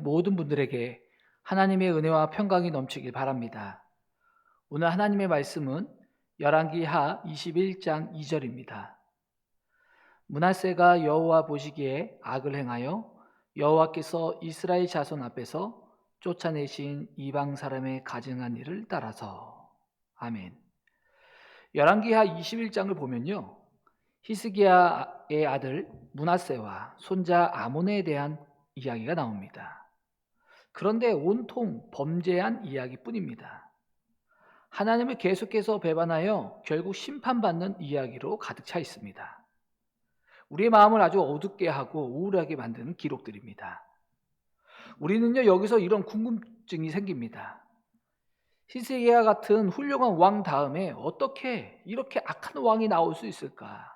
모든 분들에게 하나님의 은혜와 평강이 넘치길 바랍니다. 오늘 하나님의 말씀은 열왕기하 21장 2절입니다. 므낫세가 여호와 보시기에 악을 행하여 여호와께서 이스라엘 자손 앞에서 쫓아내신 이방 사람의 가증한 일을 따라서. 아멘. 열왕기하 21장을 보면요, 히스기야의 아들 므낫세와 손자 아몬에 대한 이야기가 나옵니다. 그런데 온통 범죄한 이야기뿐입니다. 하나님을 계속해서 배반하여 결국 심판받는 이야기로 가득 차 있습니다. 우리의 마음을 아주 어둡게 하고 우울하게 만드는 기록들입니다. 우리는요, 여기서 이런 궁금증이 생깁니다. 히스기야 같은 훌륭한 왕 다음에 어떻게 이렇게 악한 왕이 나올 수 있을까?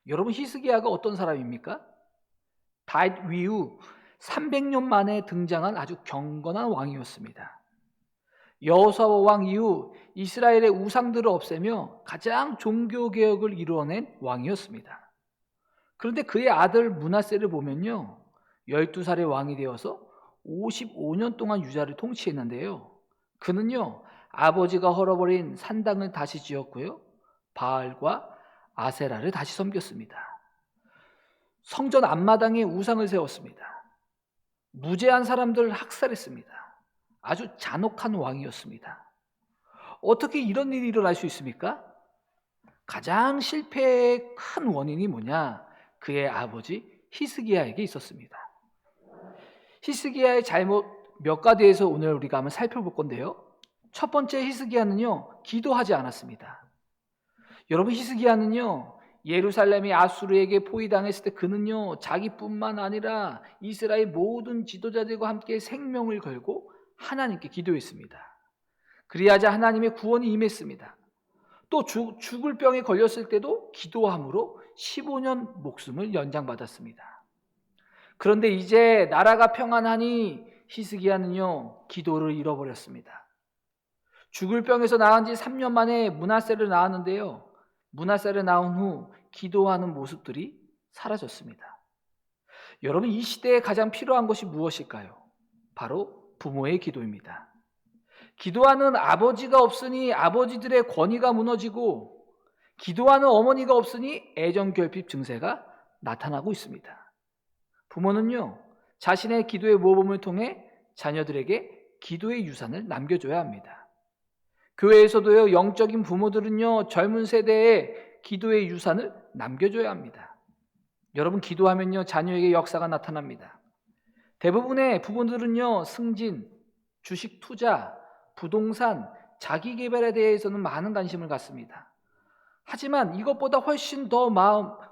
여러분, 히스기야가 어떤 사람입니까? 다윗 이후 300년 만에 등장한 아주 경건한 왕이었습니다. 여호사밧 왕 이후 이스라엘의 우상들을 없애며 가장 종교개혁을 이루어낸 왕이었습니다. 그런데 그의 아들 므낫세를 보면요, 12살의 왕이 되어서 55년 동안 유다를 통치했는데요, 그는요, 아버지가 헐어버린 산당을 다시 지었고요, 바알과 아세라를 다시 섬겼습니다. 성전 앞마당에 우상을 세웠습니다. 무죄한 사람들을 학살했습니다. 아주 잔혹한 왕이었습니다. 어떻게 이런 일이 일어날 수 있습니까? 가장 실패의 큰 원인이 뭐냐? 그의 아버지 히스기야에게 있었습니다. 히스기야의 잘못 몇 가지에서 오늘 우리가 한번 살펴볼 건데요, 첫 번째, 히스기야는요, 기도하지 않았습니다. 여러분, 히스기야는요, 예루살렘이 아수르에게 포위당했을 때 그는요, 자기뿐만 아니라 이스라엘 모든 지도자들과 함께 생명을 걸고 하나님께 기도했습니다. 그리하자 하나님의 구원이 임했습니다. 또 죽을 병에 걸렸을 때도 기도함으로 15년 목숨을 연장받았습니다. 그런데 이제 나라가 평안하니 히스기야는요, 기도를 잃어버렸습니다. 죽을 병에서 나은 지 3년 만에 므낫세를 낳았는데요, 므낫세를 낳은 후 기도하는 모습들이 사라졌습니다. 여러분, 이 시대에 가장 필요한 것이 무엇일까요? 바로 부모의 기도입니다. 기도하는 아버지가 없으니 아버지들의 권위가 무너지고, 기도하는 어머니가 없으니 애정결핍 증세가 나타나고 있습니다. 부모는요, 자신의 기도의 모범을 통해 자녀들에게 기도의 유산을 남겨줘야 합니다. 교회에서도요, 영적인 부모들은요, 젊은 세대에 기도의 유산을 남겨줘야 합니다. 여러분, 기도하면요, 자녀에게 역사가 나타납니다. 대부분의 부모들은요, 승진, 주식 투자, 부동산, 자기 개발에 대해서는 많은 관심을 갖습니다. 하지만 이것보다 훨씬 더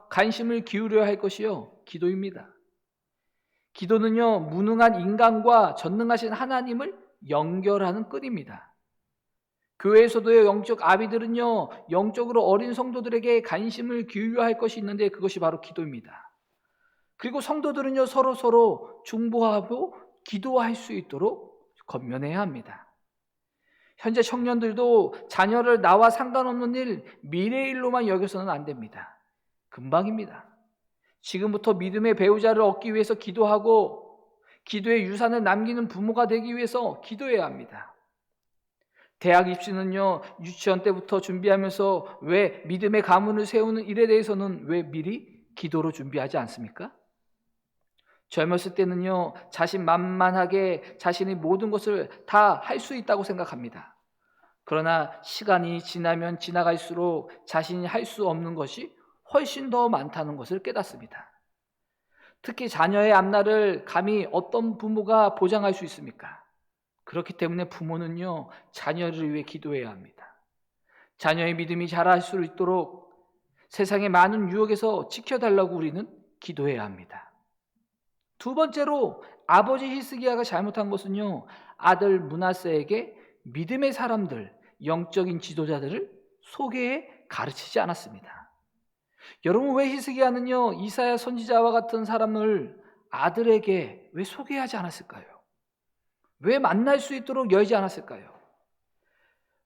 관심을 기울여야 할 것이요, 기도입니다. 기도는요, 무능한 인간과 전능하신 하나님을 연결하는 끈입니다. 교회에서도요, 영적 아비들은요, 영적으로 어린 성도들에게 관심을 기울여야 할 것이 있는데 그것이 바로 기도입니다. 그리고 성도들은요, 서로 중보하고 기도할 수 있도록 권면해야 합니다. 현재 청년들도 자녀를 나와 상관없는 일, 미래의 일로만 여겨서는 안 됩니다. 금방입니다. 지금부터 믿음의 배우자를 얻기 위해서 기도하고, 기도의 유산을 남기는 부모가 되기 위해서 기도해야 합니다. 대학 입시는요, 유치원 때부터 준비하면서 왜 믿음의 가문을 세우는 일에 대해서는 왜 미리 기도로 준비하지 않습니까? 젊었을 때는요, 자신만만하게 자신의 모든 것을 다 할 수 있다고 생각합니다. 그러나 시간이 지나면 지나갈수록 자신이 할 수 없는 것이 훨씬 더 많다는 것을 깨닫습니다. 특히 자녀의 앞날을 감히 어떤 부모가 보장할 수 있습니까? 그렇기 때문에 부모는요, 자녀를 위해 기도해야 합니다. 자녀의 믿음이 자랄 수 있도록 세상의 많은 유혹에서 지켜달라고 우리는 기도해야 합니다. 두 번째로, 아버지 히스기야가 잘못한 것은요, 아들 므낫세에게 믿음의 사람들, 영적인 지도자들을 소개해 가르치지 않았습니다. 여러분, 왜 히스기야는요, 이사야 선지자와 같은 사람을 아들에게 왜 소개하지 않았을까요? 왜 만날 수 있도록 열지 않았을까요?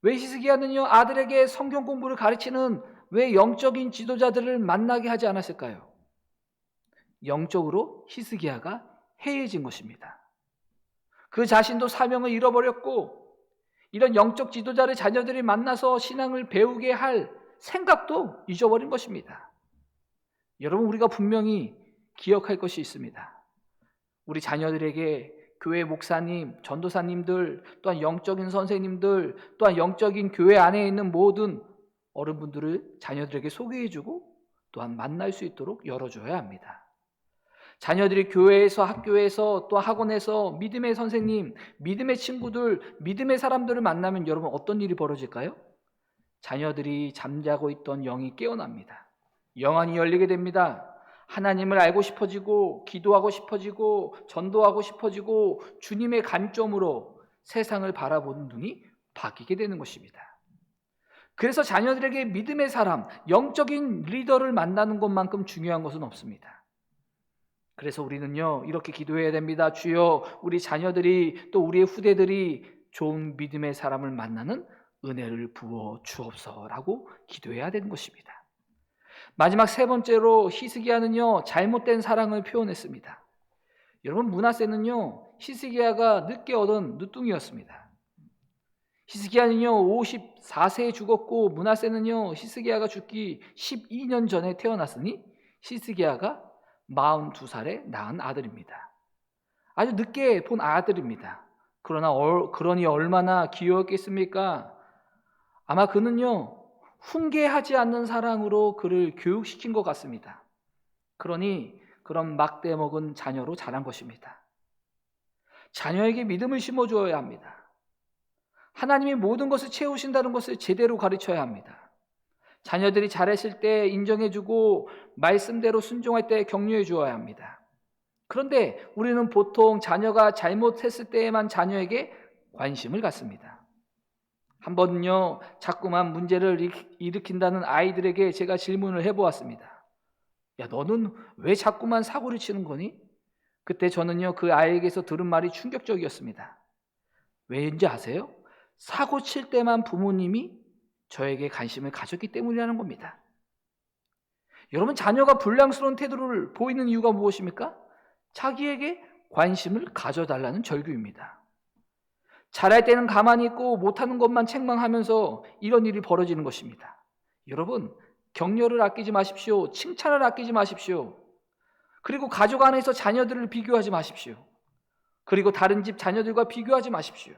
왜 히스기야는요, 아들에게 성경 공부를 가르치는 왜 영적인 지도자들을 만나게 하지 않았을까요? 영적으로 히스기야가 해이해진 것입니다. 그 자신도 사명을 잃어버렸고, 이런 영적 지도자를 자녀들이 만나서 신앙을 배우게 할 생각도 잊어버린 것입니다. 여러분, 우리가 분명히 기억할 것이 있습니다. 우리 자녀들에게 교회 목사님, 전도사님들, 또한 영적인 선생님들, 또한 영적인 교회 안에 있는 모든 어른분들을 자녀들에게 소개해주고 또한 만날 수 있도록 열어줘야 합니다. 자녀들이 교회에서, 학교에서, 또 학원에서 믿음의 선생님, 믿음의 친구들, 믿음의 사람들을 만나면 여러분 어떤 일이 벌어질까요? 자녀들이 잠자고 있던 영이 깨어납니다. 영안이 열리게 됩니다. 하나님을 알고 싶어지고, 기도하고 싶어지고, 전도하고 싶어지고, 주님의 관점으로 세상을 바라보는 눈이 바뀌게 되는 것입니다. 그래서 자녀들에게 믿음의 사람, 영적인 리더를 만나는 것만큼 중요한 것은 없습니다. 그래서 우리는요, 이렇게 기도해야 됩니다. 주여, 우리 자녀들이, 또 우리의 후대들이 좋은 믿음의 사람을 만나는 은혜를 부어 주옵소서라고 기도해야 되는 것입니다. 마지막 세 번째로 히스기야는요, 잘못된 사랑을 표현했습니다. 여러분, 므낫세는요, 히스기야가 늦게 얻은 늦둥이였습니다. 히스기야는요 54세에 죽었고, 므낫세는요 히스기야가 죽기 12년 전에 태어났으니 히스기야가 42살에 낳은 아들입니다. 아주 늦게 본 아들입니다. 그러니 얼마나 귀여웠겠습니까? 아마 그는요 훈계하지 않는 사랑으로 그를 교육시킨 것 같습니다. 그러니 그런 막대 먹은 자녀로 자란 것입니다. 자녀에게 믿음을 심어주어야 합니다. 하나님이 모든 것을 채우신다는 것을 제대로 가르쳐야 합니다. 자녀들이 잘했을 때 인정해주고, 말씀대로 순종할 때 격려해 주어야 합니다. 그런데 우리는 보통 자녀가 잘못했을 때에만 자녀에게 관심을 갖습니다. 한 번은요, 자꾸만 문제를 일으킨다는 아이들에게 제가 질문을 해보았습니다. 야, 너는 왜 자꾸만 사고를 치는 거니? 그때 저는요, 그 아이에게서 들은 말이 충격적이었습니다. 왜인지 아세요? 사고 칠 때만 부모님이 저에게 관심을 가졌기 때문이라는 겁니다. 여러분, 자녀가 불량스러운 태도를 보이는 이유가 무엇입니까? 자기에게 관심을 가져달라는 절규입니다. 잘할 때는 가만히 있고 못하는 것만 책망하면서 이런 일이 벌어지는 것입니다. 여러분, 격려를 아끼지 마십시오. 칭찬을 아끼지 마십시오. 그리고 가족 안에서 자녀들을 비교하지 마십시오. 그리고 다른 집 자녀들과 비교하지 마십시오.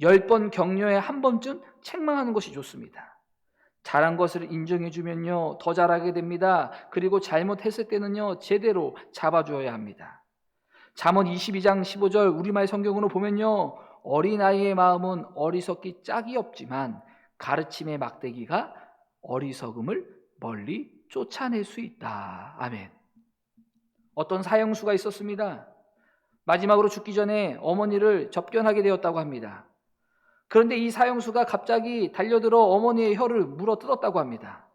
10번 격려에 한 번쯤 책망하는 것이 좋습니다. 잘한 것을 인정해주면요 더 잘하게 됩니다. 그리고 잘못했을 때는요 제대로 잡아주어야 합니다. 잠언 22장 15절 우리말 성경으로 보면요, 어린아이의 마음은 어리석기 짝이 없지만 가르침의 막대기가 어리석음을 멀리 쫓아낼 수 있다. 아멘. 어떤 사형수가 있었습니다. 마지막으로 죽기 전에 어머니를 접견하게 되었다고 합니다. 그런데 이 사형수가 갑자기 달려들어 어머니의 혀를 물어 뜯었다고 합니다.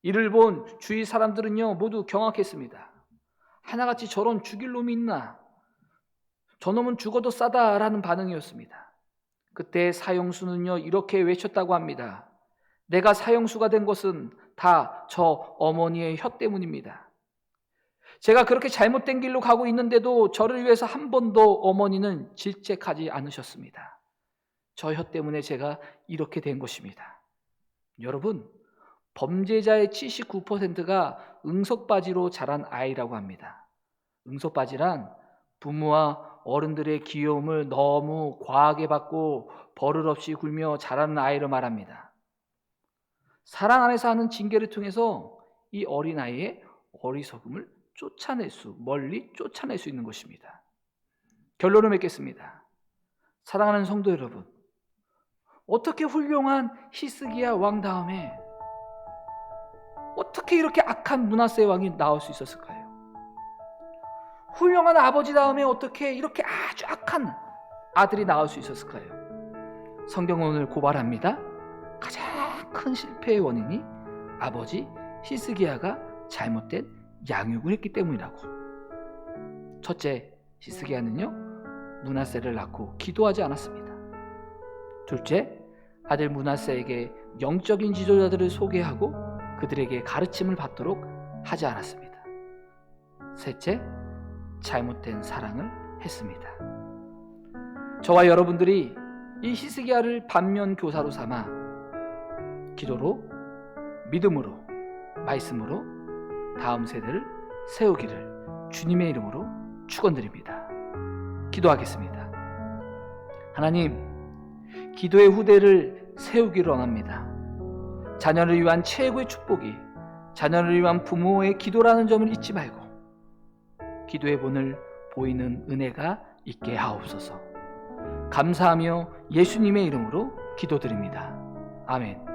이를 본 주위 사람들은요 모두 경악했습니다. 하나같이 저런 죽일 놈이 있나? 저놈은 죽어도 싸다라는 반응이었습니다. 그때 사형수는요 이렇게 외쳤다고 합니다. 내가 사형수가 된 것은 다 저 어머니의 혀 때문입니다. 제가 그렇게 잘못된 길로 가고 있는데도 저를 위해서 한 번도 어머니는 질책하지 않으셨습니다. 저 혀 때문에 제가 이렇게 된 것입니다. 여러분, 범죄자의 79%가 응석바지로 자란 아이라고 합니다. 응석바지란 부모와 어른들의 귀여움을 너무 과하게 받고 버릇 없이 굴며 자라는 아이를 말합니다. 사랑 안에서 하는 징계를 통해서 이 어린아이의 어리석음을 멀리 쫓아낼 수 있는 것입니다. 결론을 맺겠습니다. 사랑하는 성도 여러분, 어떻게 훌륭한 히스기야 왕 다음에 어떻게 이렇게 악한 므낫세 왕이 나올 수 있었을까요? 훌륭한 아버지 다음에 어떻게 이렇게 아주 악한 아들이 나올 수 있었을까요? 성경은 오늘 고발합니다. 가장 큰 실패의 원인이 아버지 히스기야가 잘못된 양육을 했기 때문이라고. 첫째, 히스기야는요 므낫세를 낳고 기도하지 않았습니다. 둘째, 아들 므낫세에게 영적인 지도자들을 소개하고 그들에게 가르침을 받도록 하지 않았습니다. 셋째, 잘못된 사랑을 했습니다. 저와 여러분들이 이 히스기야를 반면 교사로 삼아 기도로, 믿음으로, 말씀으로 다음 세대를 세우기를 주님의 이름으로 축원드립니다. 기도하겠습니다. 하나님, 기도의 후대를 세우기를 원합니다. 자녀를 위한 최고의 축복이 자녀를 위한 부모의 기도라는 점을 잊지 말고 기도의 본을 보이는 은혜가 있게 하옵소서. 감사하며 예수님의 이름으로 기도드립니다. 아멘.